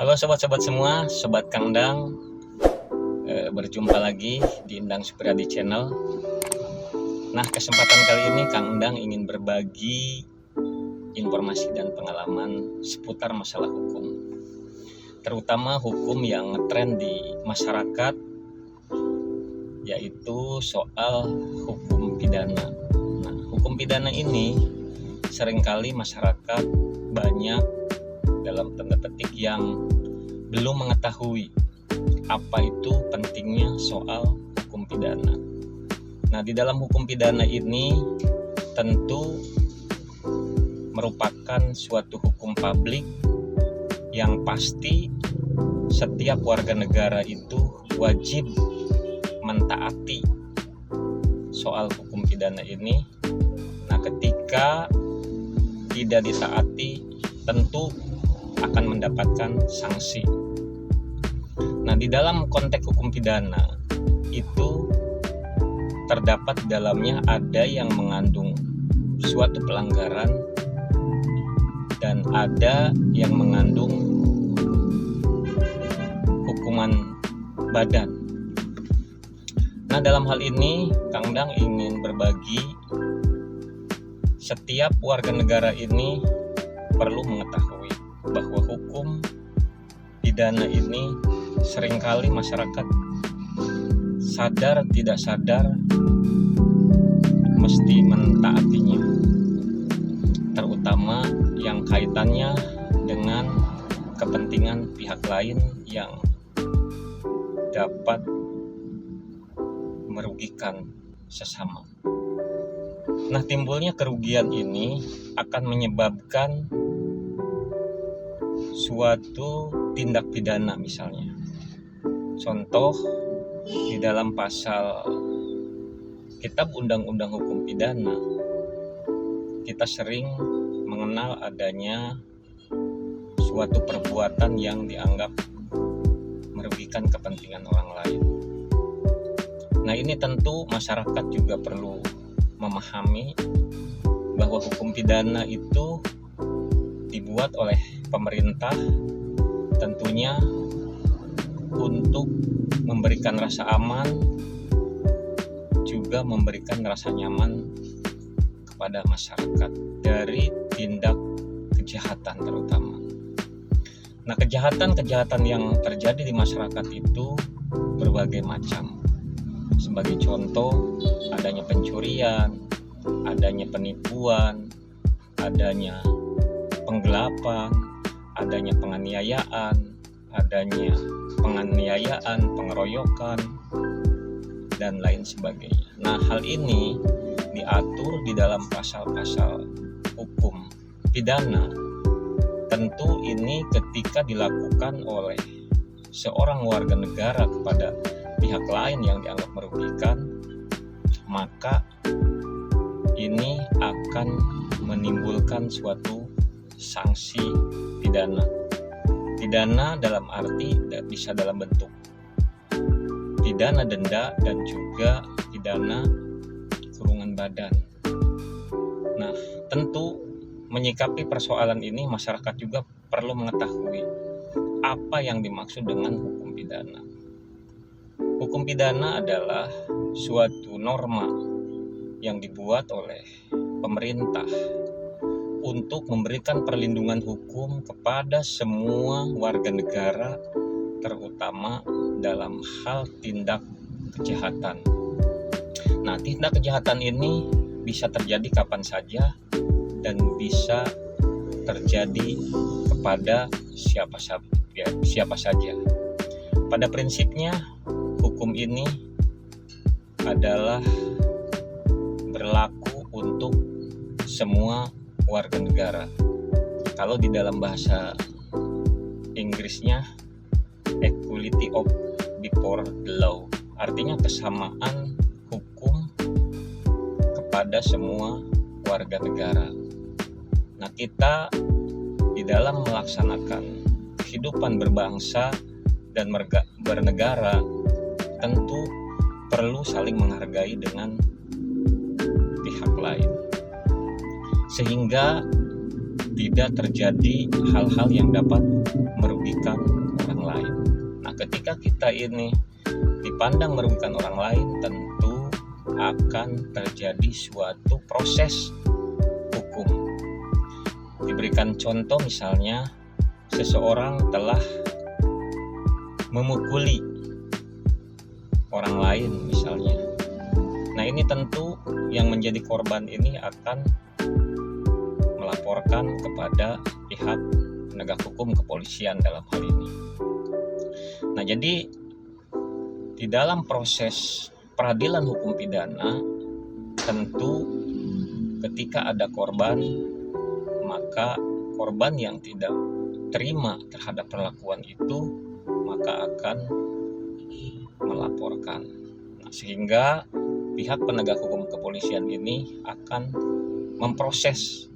Halo sobat-sobat semua, sobat Kang Endang, berjumpa lagi di Endang Supriyadi Channel. Nah, kesempatan kali ini Kang Endang ingin berbagi informasi dan pengalaman seputar masalah hukum, terutama hukum yang ngetren di masyarakat, yaitu soal hukum pidana. Nah, hukum pidana ini seringkali masyarakat banyak dalam tanda petik yang belum mengetahui apa itu pentingnya soal hukum pidana. Nah, di dalam hukum pidana ini tentu merupakan suatu hukum publik yang pasti setiap warga negara itu wajib mentaati soal hukum pidana ini. Nah, ketika tidak ditaati tentu akan mendapatkan sanksi. Nah, di dalam konteks hukum pidana itu terdapat di dalamnya ada yang mengandung suatu pelanggaran dan ada yang mengandung hukuman badan. Nah, dalam hal ini Kang Endang ingin berbagi, setiap warga negara ini perlu mengetahui bahwa hukum pidana ini seringkali masyarakat sadar tidak sadar mesti mentaatinya, terutama yang kaitannya dengan kepentingan pihak lain yang dapat merugikan sesama. Nah, timbulnya kerugian ini akan menyebabkan suatu tindak pidana misalnya. Contoh, di dalam pasal Kitab Undang-Undang Hukum Pidana, kita sering mengenal adanya suatu perbuatan yang dianggap merugikan kepentingan orang lain. Nah, ini tentu masyarakat juga perlu memahami bahwa hukum pidana itu dibuat oleh pemerintah tentunya untuk memberikan rasa aman, juga memberikan rasa nyaman kepada masyarakat dari tindak kejahatan terutama. Nah, kejahatan-kejahatan yang terjadi di masyarakat itu berbagai macam. Sebagai contoh, adanya pencurian, adanya penipuan, adanya penggelapan, adanya penganiayaan, pengeroyokan, dan lain sebagainya. Nah, hal ini diatur di dalam pasal-pasal hukum pidana. Tentu ini ketika dilakukan oleh seorang warga negara kepada pihak lain yang dianggap merugikan, maka ini akan menimbulkan suatu sanksi pidana. Pidana dalam arti bisa dalam bentuk pidana denda dan juga pidana kurungan badan. Nah, tentu menyikapi persoalan ini masyarakat juga perlu mengetahui apa yang dimaksud dengan hukum pidana. Hukum pidana adalah suatu norma yang dibuat oleh pemerintah untuk memberikan perlindungan hukum kepada semua warga negara, terutama dalam hal tindak kejahatan. Nah, tindak kejahatan ini bisa terjadi kapan saja dan bisa terjadi kepada siapa saja. Pada prinsipnya, hukum ini adalah berlaku untuk semua warga negara. Kalau di dalam bahasa Inggrisnya equality of before the law, artinya kesamaan hukum kepada semua warga negara. Nah, kita di dalam melaksanakan kehidupan berbangsa dan bernegara tentu perlu saling menghargai dengan pihak lain, sehingga tidak terjadi hal-hal yang dapat merugikan ketika kita ini dipandang merugikan orang lain, tentu akan terjadi suatu proses hukum. Diberikan contoh misalnya, seseorang telah memukuli orang lain misalnya. Nah, ini tentu yang menjadi korban ini akan melaporkan kepada pihak penegak hukum, kepolisian dalam hal ini. Nah, jadi di dalam proses peradilan hukum pidana, tentu ketika ada korban, maka korban yang tidak terima terhadap perlakuan itu maka akan melaporkan. Nah, sehingga pihak penegak hukum kepolisian ini akan memproses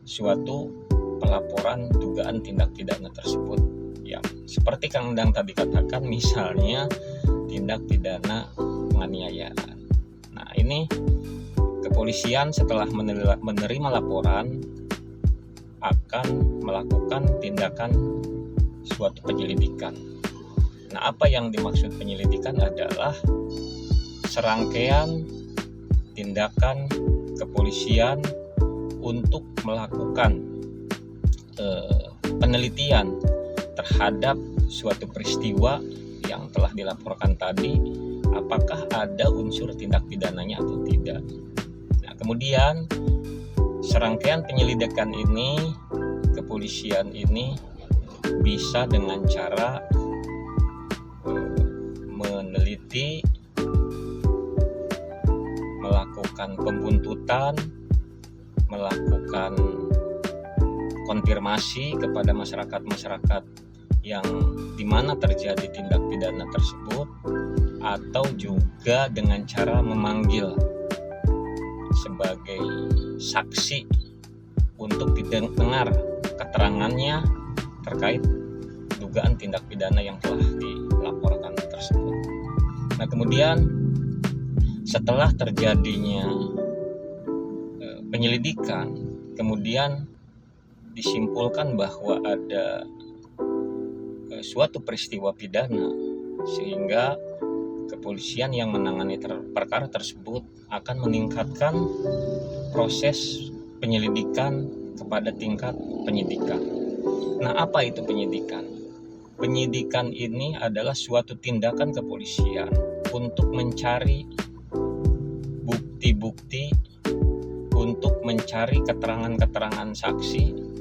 suatu pelaporan dugaan tindak pidana tersebut, yang seperti Kang Endang tadi katakan, misalnya tindak pidana penganiayaan. Nah, ini kepolisian setelah menerima laporan akan melakukan tindakan suatu penyelidikan. Nah, apa yang dimaksud penyelidikan adalah serangkaian tindakan kepolisian untuk melakukan penelitian terhadap suatu peristiwa yang telah dilaporkan tadi, apakah ada unsur tindak pidananya atau tidak. Nah, kemudian serangkaian penyelidikan ini, kepolisian ini bisa dengan cara meneliti, melakukan pembuntutan, melakukan konfirmasi kepada masyarakat yang dimana terjadi tindak pidana tersebut, atau juga dengan cara memanggil sebagai saksi untuk didengar keterangannya terkait dugaan tindak pidana yang telah dilaporkan tersebut. Nah, kemudian setelah terjadinya penyelidikan, kemudian disimpulkan bahwa ada suatu peristiwa pidana, sehingga kepolisian yang menangani perkara tersebut akan meningkatkan proses penyelidikan kepada tingkat penyidikan. Nah, apa itu penyidikan? Penyidikan ini adalah suatu tindakan kepolisian untuk mencari bukti-bukti, untuk mencari keterangan-keterangan saksi,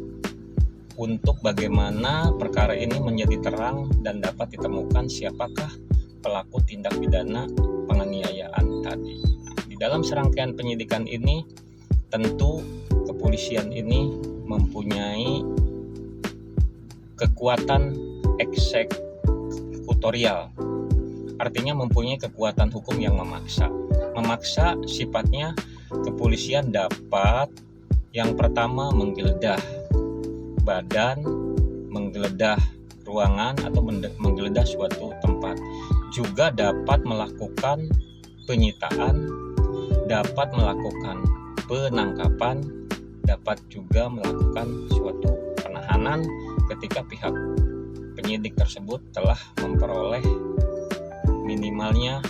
untuk bagaimana perkara ini menjadi terang dan dapat ditemukan siapakah pelaku tindak pidana penganiayaan tadi. Nah, di dalam serangkaian penyidikan ini tentu kepolisian ini mempunyai kekuatan eksekutorial, artinya mempunyai kekuatan hukum yang memaksa. Memaksa sifatnya kepolisian dapat yang pertama menggeledah badan, menggeledah ruangan atau menggeledah suatu tempat, juga dapat melakukan penyitaan, dapat melakukan penangkapan, dapat juga melakukan suatu penahanan ketika pihak penyidik tersebut telah memperoleh minimalnya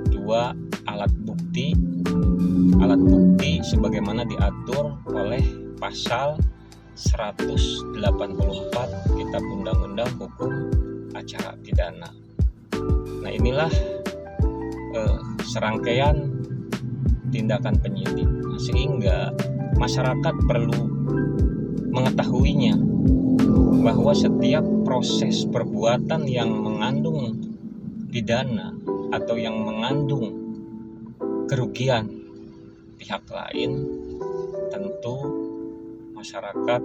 2 alat bukti sebagaimana diatur oleh pasal 184 Kitab Undang-Undang Hukum Acara Pidana. Nah, inilah serangkaian tindakan penyidik, sehingga masyarakat perlu mengetahuinya bahwa setiap proses perbuatan yang mengandung pidana atau yang mengandung kerugian pihak lain, tentu masyarakat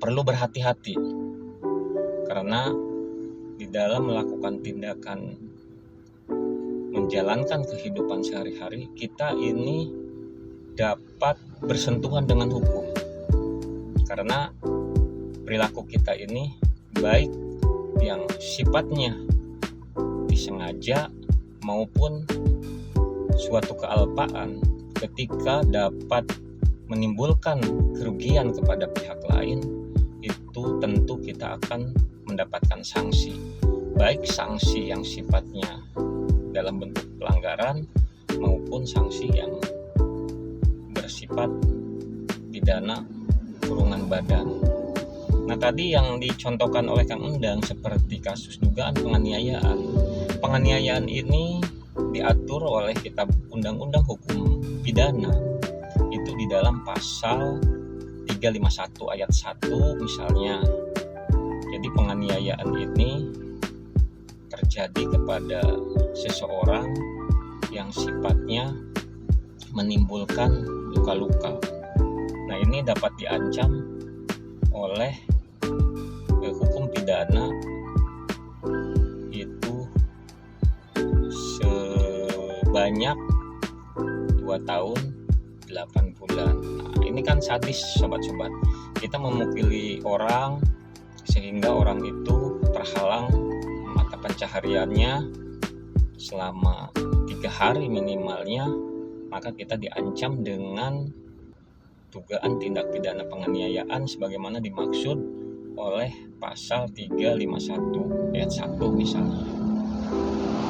perlu berhati-hati, karena di dalam melakukan tindakan menjalankan kehidupan sehari-hari, kita ini dapat bersentuhan dengan hukum, karena perilaku kita ini baik yang sifatnya disengaja maupun suatu kealpaan, ketika dapat menimbulkan kerugian kepada pihak lain, itu tentu kita akan mendapatkan sanksi. baik sanksi yang sifatnya dalam bentuk pelanggaran maupun sanksi yang bersifat pidana kurungan badan. Nah, tadi yang dicontohkan oleh Kang Endang seperti kasus dugaan penganiayaan. Penganiayaan ini diatur oleh Kitab Undang-Undang Hukum Pidana. Itu di dalam pasal 351 ayat 1 misalnya. Jadi penganiayaan ini terjadi kepada seseorang yang sifatnya menimbulkan luka-luka. Nah, ini dapat diancam oleh hukum pidana itu sebanyak 2 tahun 8 bulan. Nah, ini kan sadis sobat-sobat. Kita memukuli orang sehingga orang itu terhalang mata pencahariannya selama 3 hari minimalnya, maka kita diancam dengan dugaan tindak pidana penganiayaan sebagaimana dimaksud oleh pasal 351 ayat 1 misalnya.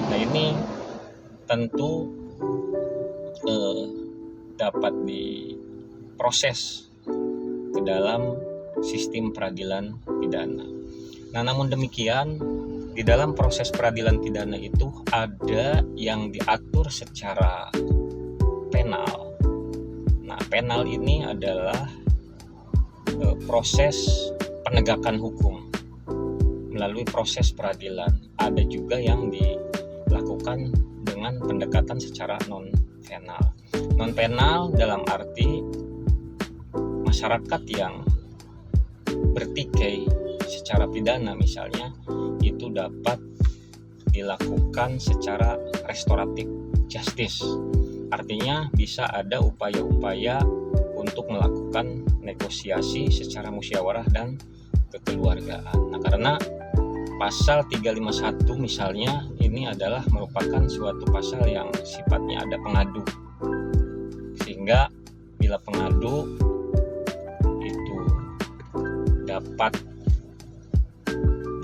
Nah, ini tentu dapat diproses ke dalam sistem peradilan pidana. Nah, namun demikian di dalam proses peradilan pidana itu ada yang diatur secara penal. Nah, penal ini adalah proses penegakan hukum melalui proses peradilan. Ada juga yang dilakukan dengan pendekatan secara non-penal. Non-penal dalam arti masyarakat yang bertikai secara pidana misalnya itu dapat dilakukan secara restoratif justice. Artinya bisa ada upaya-upaya untuk melakukan negosiasi secara musyawarah dan kekeluargaan. Nah, karena pasal 351 misalnya ini adalah merupakan suatu pasal yang sifatnya ada pengadu. Sehingga bila pengadu itu dapat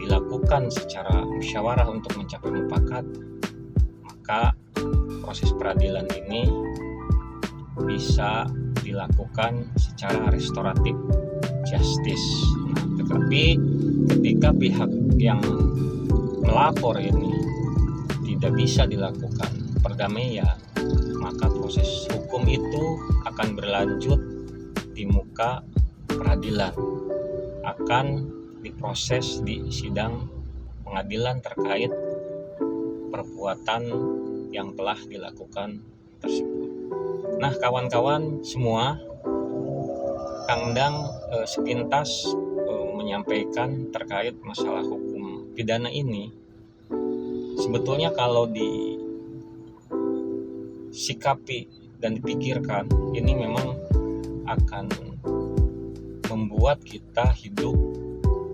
dilakukan secara musyawarah untuk mencapai mufakat, maka proses peradilan ini bisa dilakukan secara restoratif justice. Nah, tetapi ketika pihak yang melapor ini tidak bisa dilakukan perdamaian, maka proses hukum itu akan berlanjut di muka peradilan, akan diproses di sidang pengadilan terkait perbuatan yang telah dilakukan tersebut. Nah, kawan-kawan semua, Kang Endang sepintas menyampaikan terkait masalah hukum pidana ini. Sebetulnya kalau disikapi dan dipikirkan, ini memang akan membuat kita hidup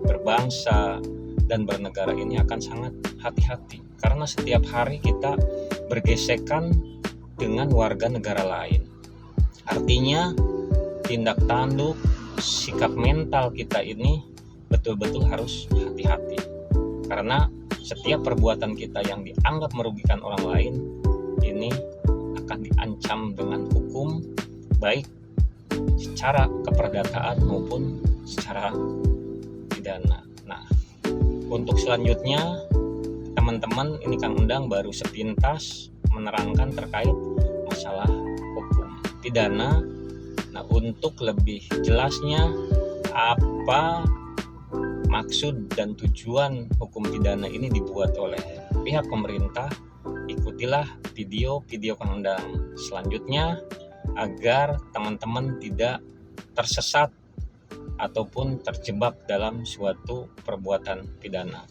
berbangsa dan bernegara ini akan sangat hati-hati, karena setiap hari kita bergesekan dengan warga negara lain. Artinya tindak tanduk, sikap mental kita ini betul-betul harus hati-hati, karena setiap perbuatan kita yang dianggap merugikan orang lain ini akan diancam dengan hukum, baik secara keperdataan maupun secara pidana. Nah, untuk selanjutnya teman-teman, ini Kang Endang baru sepintas menerangkan terkait masalah hukum pidana. Nah, untuk lebih jelasnya apa maksud dan tujuan hukum pidana ini dibuat oleh pihak pemerintah, ikutilah video Kang Endang selanjutnya agar teman-teman tidak tersesat ataupun terjebak dalam suatu perbuatan pidana.